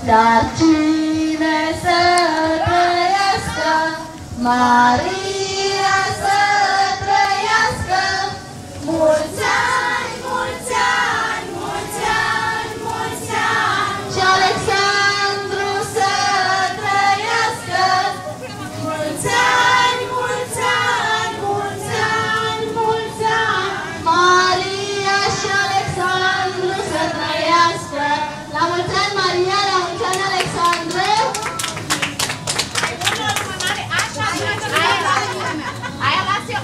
dar cine să trăiască, Maria să trăiască, mulți ani, mulți ani, mulți ani, mulți ani, și Alexandru să trăiască, mulți ani, mulți ani, mulți ani, mulți ani, Maria și Alexandru să trăiască. La mulți ani, Maria, la mulți ani, Alexandru. Aia las eu.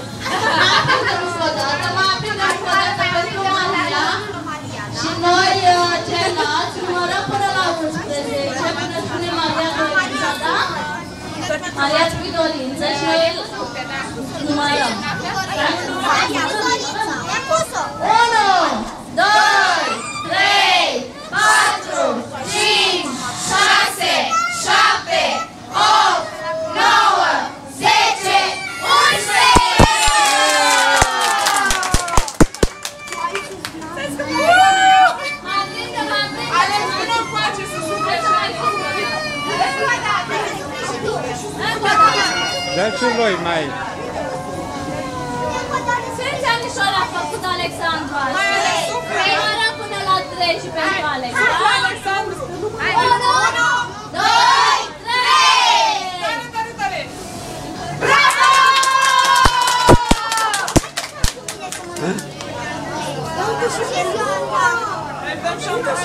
Mă aprindem încă o dată pentru Maria. Și noi, ceilalți, numărăm până la 11, până spune Maria dorința, da? Maria îți pui dorință și noi numărăm. 1, 2, 3, 4, 5, 6, 7, 8, 9, 10, 11! Alex, vină încoace să sufleți mai Dați voi mai. Câți anișori a făcut Alexandru azi? 3 până la 3 și pentru Alex. 1, 2, 3! Bravo!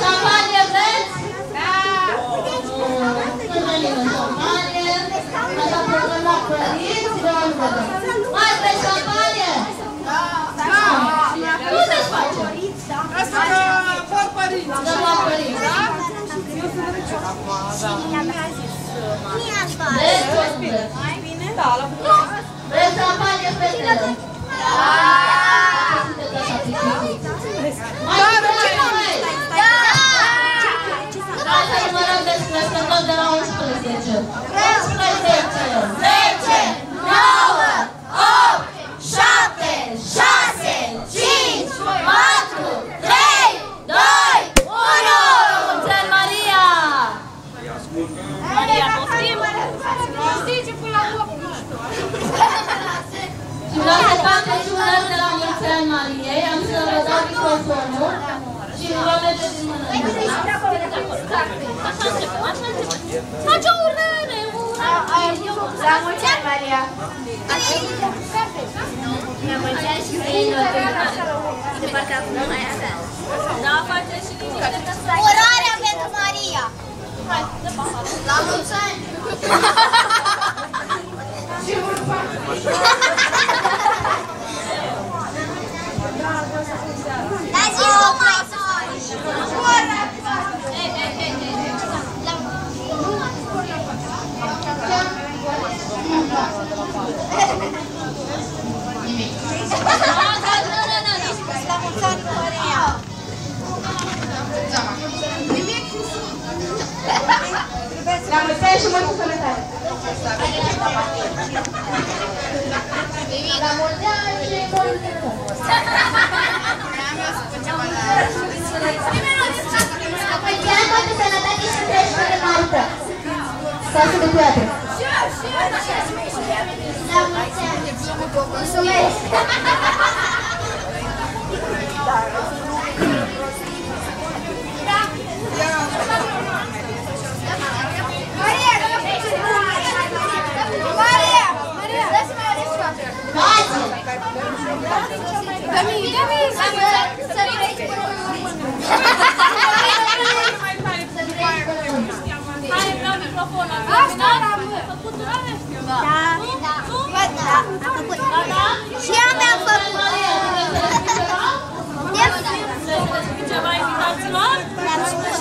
Șampanie vreți? Nu venim în șampanie. Așa portăm la părinți, mai vreți șampanie? Cum să-ți facem? Asta că vor părinți. Da, la părinți. Vreți o să vreți? Vreți șampanie, fetele? Mai vreți noi? Hai să numărăm descrescători de la 11. 11, 10, 9, 8, 7, 6, 5, 4, 3, 2, 1! Mulțumesc, Maria! Maria, poftim? Știți până la 8, nu știu. Și vreau să faceți și un de la mulți ani Mariei. Am să vă dau microfonul și vă mergeți din mână. Face o urare, la mulți ani, Maria! La mulți ani și de parcă acum nu mai avea. Da, face și urarea pentru Maria! Hai, dă paharul! La mulți ani! Da, zi-o mai tare! La mulți ani și multă sănătate! La mulți ani și multă sănătate și treci de Marta! Casă de piatră! La mulți ani! Mulțumesc! Și eu mi-am făcut. Ceva invitaților? Le-am spus.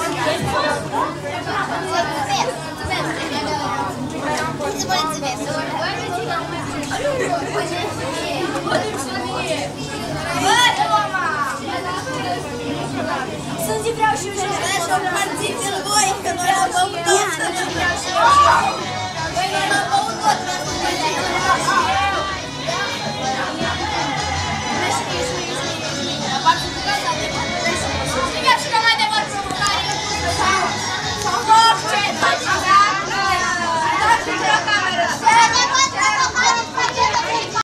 Să-ți vreau și eu să împărțiți în voi, că noi am băut tot. Noi n-am băut tot.